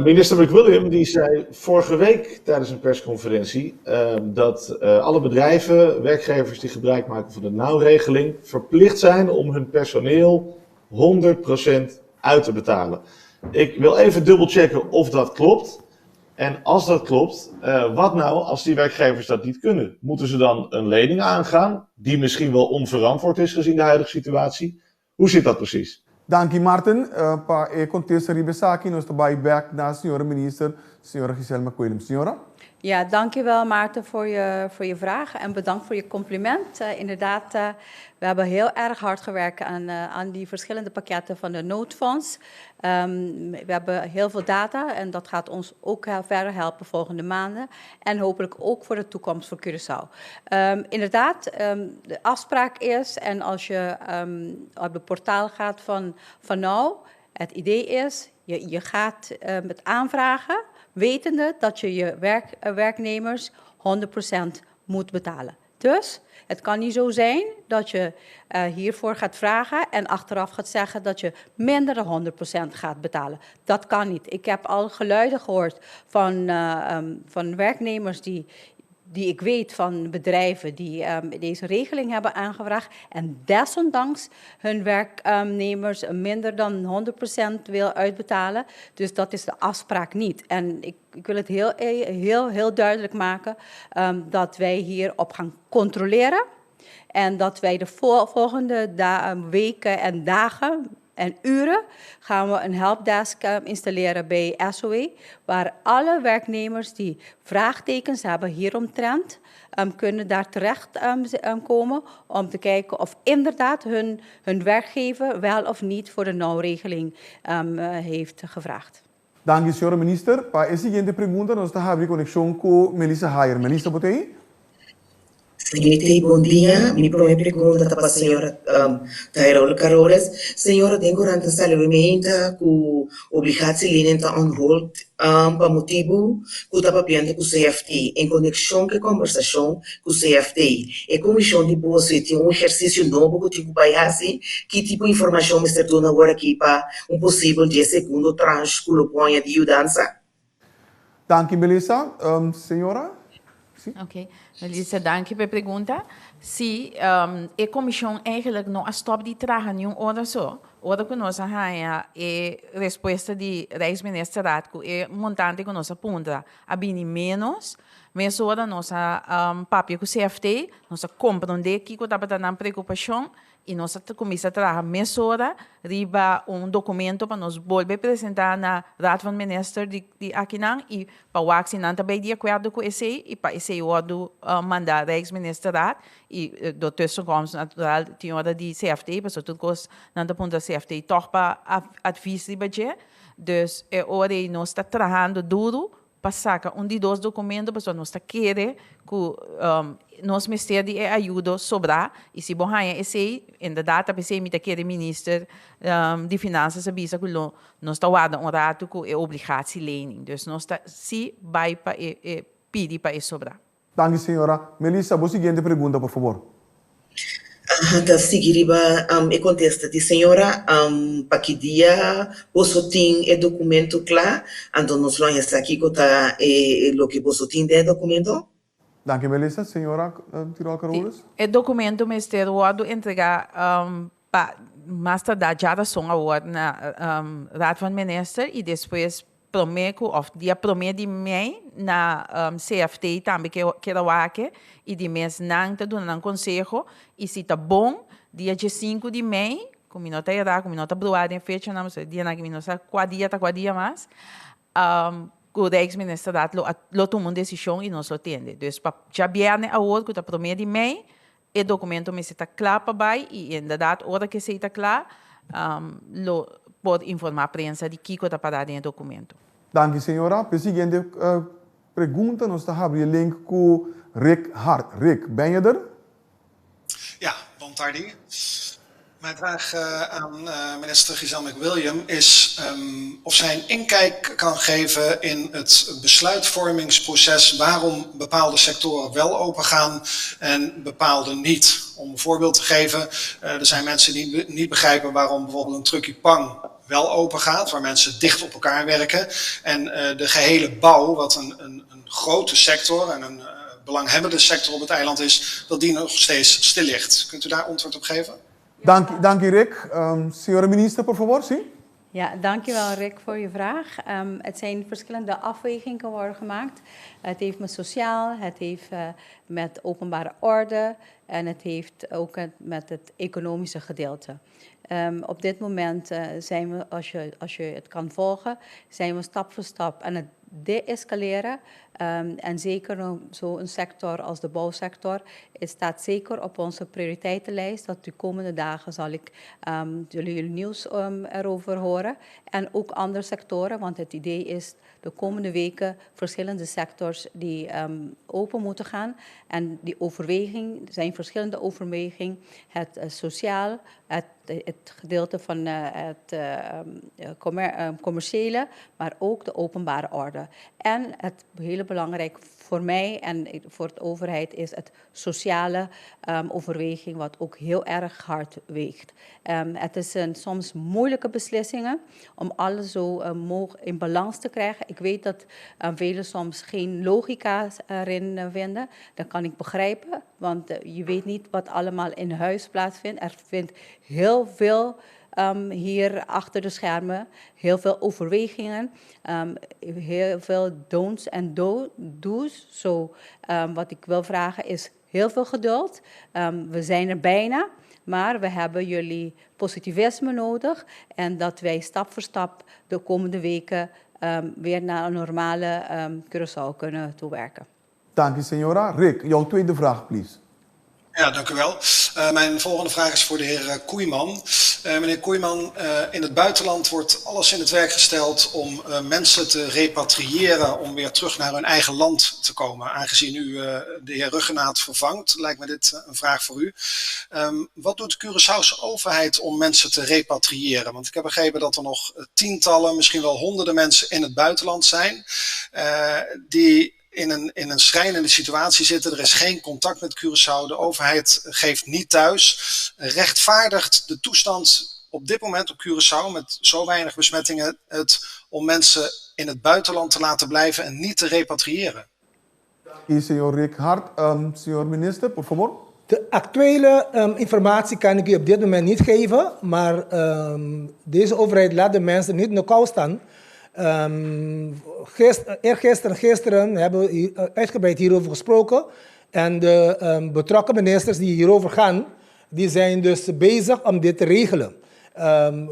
I: Minister McWilliam die zei vorige week tijdens een persconferentie dat alle bedrijven, werkgevers die gebruik maken van de nauwregeling, verplicht zijn om hun personeel 100% uit te betalen. Ik wil even dubbelchecken of dat klopt. En als dat klopt, wat nou als die werkgevers dat niet kunnen? Moeten ze dan een lening aangaan, die misschien wel onverantwoord is gezien de huidige situatie? Hoe zit dat precies?
A: Dank u, Martin. Para o contexto de Ribesaki, nós estamos back na senhora minister, senhora Giselle McWilliam. Senhora?
D: Ja, dankjewel Maarten voor je vraag en bedankt voor je compliment. Inderdaad, we hebben heel erg hard gewerkt aan die verschillende pakketten van de noodfonds. We hebben heel veel data en dat gaat ons ook verder helpen volgende maanden. En hopelijk ook voor de toekomst voor Curaçao. Inderdaad, de afspraak is, en als je op het portaal gaat van nou, het idee is, je gaat het aanvragen, wetende dat je je werknemers 100% moet betalen. Dus het kan niet zo zijn dat je hiervoor gaat vragen en achteraf gaat zeggen dat je minder dan 100% gaat betalen. Dat kan niet. Ik heb al geluiden gehoord van werknemers die ik weet van bedrijven die deze regeling hebben aangevraagd en desondanks hun werknemers minder dan 100% wil uitbetalen. Dus dat is de afspraak niet. En ik wil het heel duidelijk maken dat wij hierop gaan controleren en dat wij de volgende weken en dagen en uren gaan we een helpdesk installeren bij SOE, waar alle werknemers die vraagtekens hebben hieromtrent, kunnen daar terecht komen om te kijken of inderdaad hun werkgever wel of niet voor de nauwregeling heeft gevraagd.
A: Dank u, senhora minister. Para a seguinte pergunta, nós estamos a abrir conexão com Melissa Hayer. Melissa, botei?
J: Seguinte, bom dia. Minha primeira pergunta está para a senhora Tyrol Caroles. Senhora, tem durante esta levamenta que obrigatie lenen está on hold para motivo que está papiando com o CFT em conexão com a conversação com o CFT. A Comissão de Depósito é exercício novo que tipo baiasse, que tipo de informação me está dando agora aqui para possível 10 segundo tranche que o ponha de mudança?
A: Dank u, Melissa. Senhora?
C: Oké, Melissa, dank je voor de pergunta. Sim, a comissão eigenlijk não stop de trabalhar nenhum hora só. Hora que nós arranha é resposta de Rijksminister Raad que é montante que nós aponta a bem menos, mas hora nós papel com o CFT, nós compreender que está dando preocupação e nós começamos a trabalhar mais hora, riba documento para nós volver apresentar na Raad van Minister de Aquinan e para o assinar também de acordo com esse e para esse ordo mandar Rijksminister Raad e do tussenkomst natural tinha hora de CFT, para tudo coisa não da ponta CFT toch para advies de budget, dus hora nós está trabalhando duro para sacar de dois documentos para nós está querer que nosso ministério de ajuda sobrar e se bom é esse inderdaad para ser met de minister de Finanças avisa que nós está guardando rato com a obrigatielening, dus nós está se vai para pedir para sobrar.
A: Dank u, senhora. Melissa, a seguinte pergunta, por favor.
J: Da seguiriba e contesta de senhora para que dia posso ter o documento claro, então nos longe aqui que tá o que posso ter de documento.
A: Dank u, Melissa. Senhora Tyrol Caroles.
C: O documento o Ministério vai entregar para master da geração agora na Raad van Minister e depois prometo of dia promete de mim na CFT também que era waque e de mês não te dando um conselho e se tá bom dia 5 de maio com minota era com minota bruada em fecha não sei dia na que minota quadia mais o Rijksminister lo tomou uma decisão e nós lo tende dus já vierne a hora que tá promete de mim o documento me está claro para vai e inderdaad hora que se está claro lo pode informar a prensa de que está para dar em documento.
A: Dank u, senhora. Para a seguinte pergunta, nós estamos a abrir link com Rick Hart. Rick, ben je er?
K: Ja, bon tardi. Mijn vraag aan minister Giselle McWilliam is of zij een inkijk kan geven in het besluitvormingsproces waarom bepaalde sectoren wel open gaan en bepaalde niet. Om een voorbeeld te geven, er zijn mensen die niet begrijpen waarom bijvoorbeeld een truckie pang wel open gaat, waar mensen dicht op elkaar werken en de gehele bouw, wat een grote sector en een belanghebbende sector op het eiland is, dat die nog steeds stil ligt. Kunt u daar antwoord op geven?
A: Dank u, Rick. Senhora minister, por favor, sim?
D: Ja, dankjewel Rick voor je vraag. Het zijn verschillende afwegingen worden gemaakt. Het heeft met sociaal, het heeft met openbare orde en het heeft ook met het economische gedeelte. Op dit moment zijn we, als je het kan volgen, zijn we stap voor stap aan het de-escaleren. En zeker zo'n sector als de bouwsector, het staat zeker op onze prioriteitenlijst. Dat de komende dagen zal ik jullie nieuws erover horen. En ook andere sectoren, want het idee is de komende weken verschillende sectors die open moeten gaan. En die overweging, zijn verschillende overwegingen. Het sociaal, het gedeelte van het commerciële, maar ook de openbare orde. En het hele belangrijk voor mij en voor de overheid is het sociale overweging, wat ook heel erg hard weegt. Het is soms moeilijke beslissingen om alles zo in balans te krijgen. Ik weet dat velen soms geen logica erin vinden. Dat kan ik begrijpen, want je weet niet wat allemaal in huis plaatsvindt. Er vindt heel veel hier achter de schermen, heel veel overwegingen, heel veel don'ts en do's. Wat ik wil vragen is heel veel geduld. We zijn er bijna, maar we hebben jullie positivisme nodig en dat wij stap voor stap de komende weken weer naar een normale Curaçao kunnen toewerken.
A: Dank u, senora. Rick, jouw tweede vraag, please.
K: Ja, dank u wel. Mijn volgende vraag is voor de heer Koeiman. Meneer Koeiman, in het buitenland wordt alles in het werk gesteld om mensen te repatriëren, om weer terug naar hun eigen land te komen. Aangezien u de heer Ruggenaat vervangt, lijkt me dit een vraag voor u. Wat doet de Curaçaose overheid om mensen te repatriëren? Want ik heb begrepen dat er nog tientallen, misschien wel honderden mensen in het buitenland zijn die in een schrijnende situatie zitten. Er is geen contact met Curaçao. De overheid geeft niet thuis. Rechtvaardigt de toestand op dit moment op Curaçao met zo weinig besmettingen het om mensen in het buitenland te laten blijven en niet te repatriëren?
A: Senor Rick Hart. Senor minister, por favor.
B: De actuele informatie kan ik u op dit moment niet geven, maar deze overheid laat de mensen niet in de kou staan. Gisteren hebben we uitgebreid hierover gesproken. En de betrokken ministers die hierover gaan, die zijn dus bezig om dit te regelen.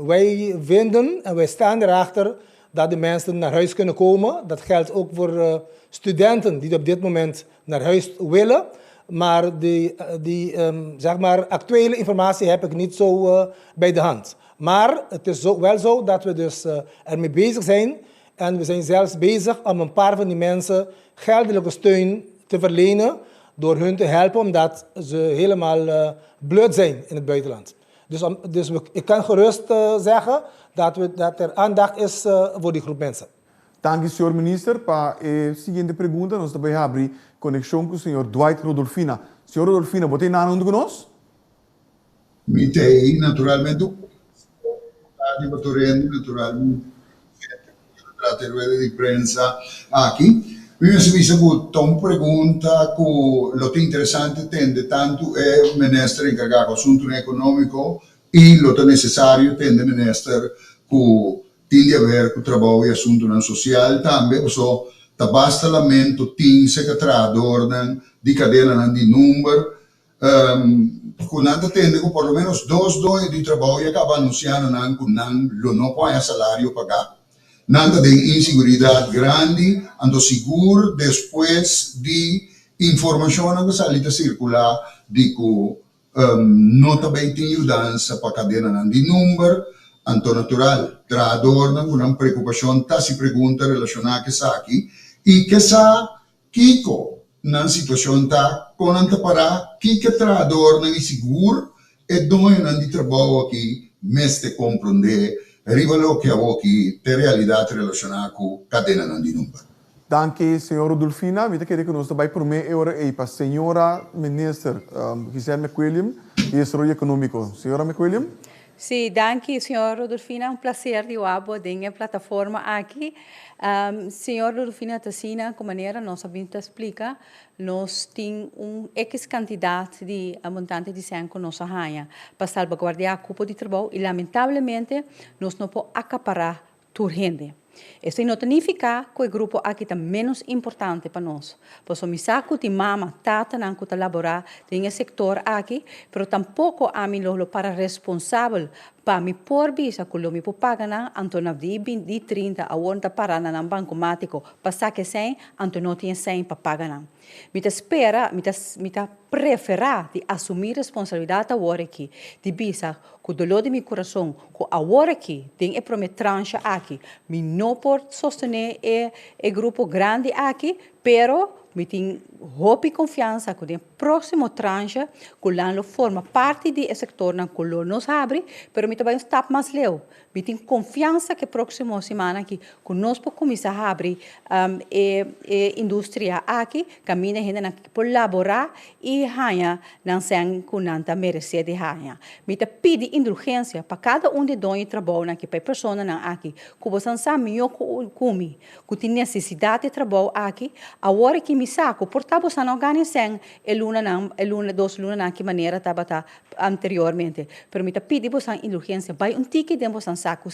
B: Wij vinden en wij staan erachter dat de mensen naar huis kunnen komen. Dat geldt ook voor studenten die op dit moment naar huis willen. Maar die zeg maar actuele informatie heb ik niet zo bij de hand. Maar het is wel zo dat we dus ermee bezig zijn. En we zijn zelfs bezig om een paar van die mensen geldelijke steun te verlenen. Door hun te helpen, omdat ze helemaal blut zijn in het buitenland. Dus ik kan gerust zeggen dat er aandacht is voor die groep mensen.
A: Dank u, senhor minister. Para a seguinte pergunta, nós também abrir conexão com o senhor Dwight Rodolfina. Senhor Rodolfina, você está junto conosco?
L: Mitei, naturalmente, naturalmente, tratar de prensa aqui. Prima se visa que uma pergunta que lo interessante tende tanto é o ministro encarregado do assunto econômico e lo necessário tende o ministro que tende a ver com o trabalho e assunto social também, so ta basta lamento tin secretador di cadena di numero con anta tende que por lo menos dois di trabalho acaba anunciando nan con nan lo no poi salario pagar nada de inseguridade grande ando seguro depois de informação que salita circular de que não também tem mudança para cadena di numero anto natural trador nan con una preoccupazione ta si pregunta relacionada que sa aqui e que sa kiko nan situação ta con anta para que trador nan seguro e doi nan di trabalho aqui meste compreender rivalo que avo aqui te realidade relacionada com cadena nan di numero.
A: Dank u, senhor Rodolfina. Weet ik dat we bij promé euro para senhora minister Giselle McWilliam e Desarrollo Econômico. Senhora McWilliam?
D: Sim, danke, senhor Rodolfina. Um prazer de abo em plataforma aqui. Senhor Rodolfina Tassina, como maneira nós sabemos explicar, nós temos ex-candidato de montante de 5 nossa rainha para salvaguardar a cupo de trabalho e, lamentavelmente, nós não podemos acaparar tua renda. Isso não significa que o grupo aqui está menos importante para nós. Pois o misaco de mama, tata, não que laborar em setor aqui, mas tampouco a mim lo para responsável para me por visa que lo me paga na antona de 30 a 40 para na banco mático passar que 100 antono tinha 100 para pagar na. Me espera, me preferar de assumir responsabilidade agora aqui, de visa que o dolor de meu coração, que agora aqui tem a prometrancha aqui, me não por sostener o grupo grande aqui, pero me tem hope e confiança que o próximo tranche, que o forma parte do setor na que nos abre, pero me também está mais leu. Me tem confiança que próxima semana que conosco começar a abrir indústria aqui, caminha gente na colaborar e ganha não sem que não merecer de ganha. Me te pede indulgência para cada de nós que trabalha aqui, para a pessoa aqui, que você sabe melhor que tem necessidade de trabalho aqui, agora que me saco, portanto, você não organizam duas lunas que maneira estava anteriormente. Pero me te pede você indulgência, vai ticket de você saco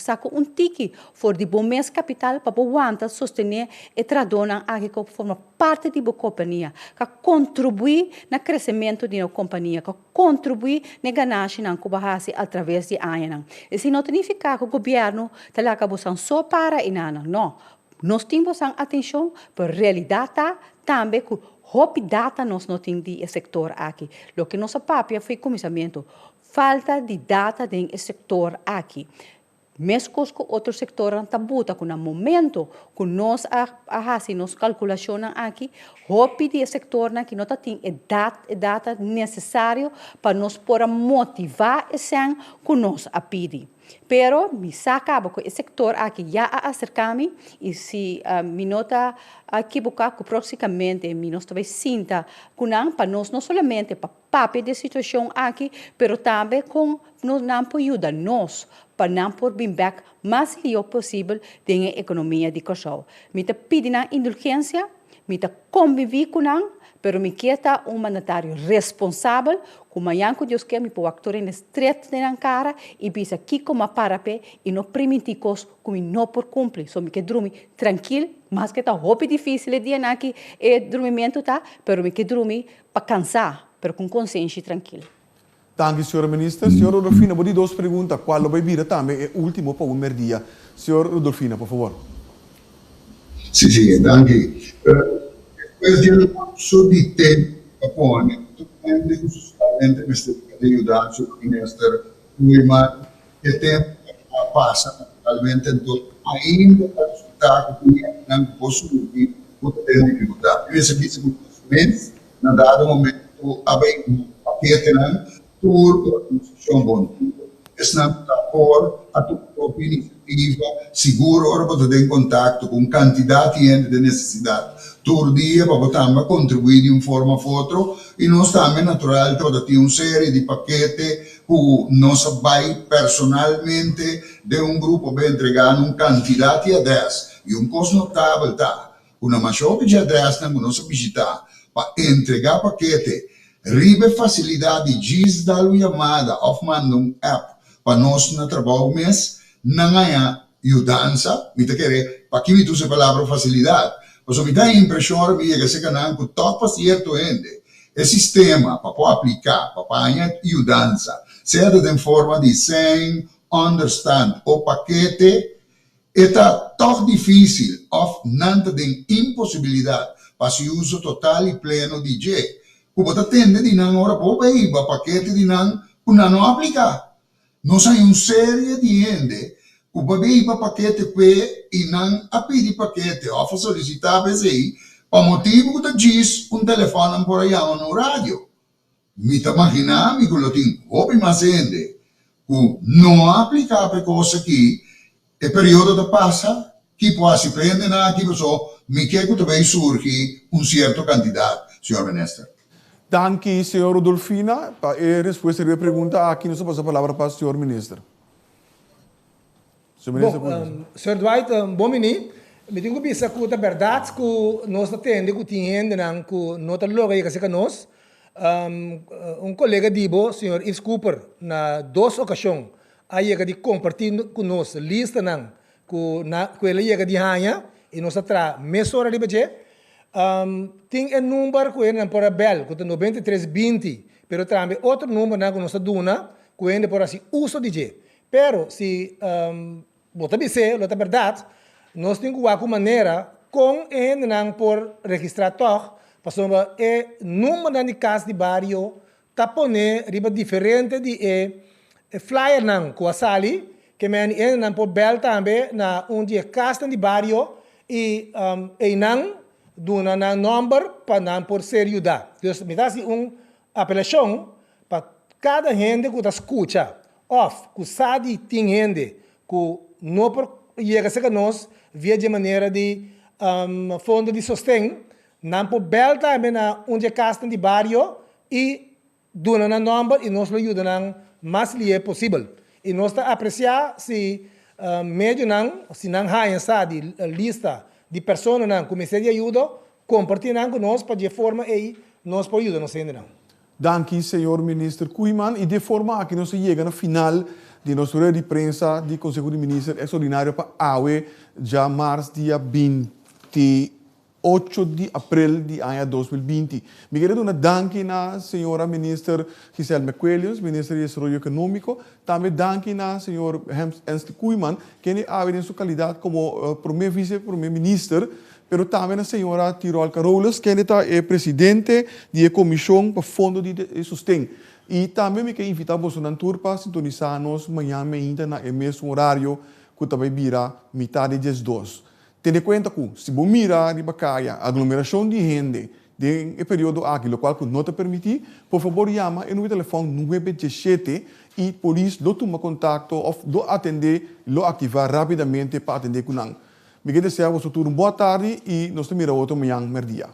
D: ticket for de bom mês capital para aguentar sostener e tradona aqui que forma parte da companhia, que contribui no crescimento da companhia, que contribui na ganância que bahasi através de anos. Isso não significa que o governo está acabou só para e não. Nós temos atenção para a realidade também que hope data nós não temos de setor aqui. O que nossa papia foi começamento, falta de data do setor aqui. Mesmo que outro setor está buta, que no momento que nós nos calculação aqui, hope de setor que não tem a data necessária para nós poder motivar esse que nós a pedir. Pero me saca que o setor aqui já acerca-me e se me nota equivocar que proximamente me nós também sinta que para nós não somente para papel de situação aqui, pero também com não ajuda nós para não por bem back mais lío possível da economia de Kosovo. Me te pedi indulgência, me te convivi com pero me queda mandatário responsável, como amanhã que Deus quer me pôr actor em estreito na cara e bisa aqui como parape e não permitir coisas que não por cumprir. So me quer dormir tranquilo, mas que tá roupa difícil dia aqui dormimento tá, pero me quer dormir para cansar, pero com consciência tranquila.
A: Danke, senhora ministra. Senhora Rodolfina, vou dar duas perguntas. Qual vai vir também é o último para um dia. Senhora Rodolfina, por favor.
L: Sì, danke. Questo so di te, Capone, dipende giustamente di aiutare il ministro Guiman, che tempo passa naturalmente ainda a risultare che non possono dire tutte le difficoltà. Io se dico che in dato momento abbiamo un pacchetto tour con buon e snap por a tua iniziativa sicuro ora potete in contatto con candidati di necessità tour dia para poter contribuire in forma foto e non sta naturale trovate una serie di pacchetti che non saprai personalmente di un gruppo ben entregare un candidati adesso e un costo notevole una maggiore di adesso non si visita ma entregare pacchetti ribe facilidade de giz da chamada of manda app para nós na trabalho mês não há ajudança me te querer para que me tu se palavra facilidade mas me dá a impressão que se canal que topa certo ende o sistema para poder aplicar para ganhar ajudança seja de forma de sem understand o paquete está tão difícil of não tem impossibilidade para se uso total e pleno de G como tende di non ora può iba pacchetto di non non applica non sai un serie di ende come iba pacchetto que e non apidi pacchetto o fa sollecitare sei per motivo da gis un telefono ancora io un radio mi ta immaginami quello tin opi ma sende ku non applica per cose che e periodo da passa chi può si prende na chi so mi chiedo dove surgi un certo candidato signor ministro.
A: Danke, senhora Rodolfina. Para a resposta da pergunta, aqui nós passamos a palavra para o senhor ministro.
B: Senhor Dwight, bom menino. Me tenho que pensar que a verdade que nós atendemos, que temos, que nós logo aí que nós, colega dibo, senhor Yves Cooper, na duas ocasiões, aí que compartilhar conosco lista não, com ele chega de ranha e nós tra mesora de baje tem um número com ele por bel com 9320 pero também outro número na com nossa duna com ele por assim uso de je pero se bota bise lota verdade nós temos que maneira com ele não por registrar toch passou número de casa de barrio tapone riba diferente de flyer não com a sali que men ele não por bel também na dia casa de barrio e não duna na number para não por ser ajuda. Então, me dá assim apelação para cada gente que está escuta, que sabe tem gente que não por chega a nós via de maneira de fundo de sustento, não por bel também na casa de barrio e duna na number e nós ajuda não mais livre possível. E nós está apreciar se meio não, se não há essa lista de pessoas não comecei de ajuda, compartilhar com nós para de forma aí nós podemos ajudar nós ainda não.
A: Danke, senhor ministro Koeman. E de forma aqui nós chegamos no final de nossa rede de prensa do Conselho de Ministros Extraordinário para AUE, já março dia 28 de abril de ano 2020. Me quero dar danke na senhora ministra Giselle McWilliams, ministra de Desenvolvimento Econômico, também danke na senhor Hensley Koeman, que é em sua qualidade como primeiro vice-primeiro-ministro, pero também a senhora Tirol Carolas, que é presidente da Comissão para Fundo de Sustento. E também me quero invitar a tour para sintonizar-nos amanhã ainda no mesmo horário, que também vira metade das 2. Tendo em conta que, se você mirar de Bacaia, a aglomeração de gente, de período aqui, o qual não te permite, por favor, chama no telefone 917 e a polícia lo toma contato ou lo atender, lo ativar rapidamente para atender com nós. Me quero desejar você uma boa tarde e nós te miramos outro amanhã, merdia.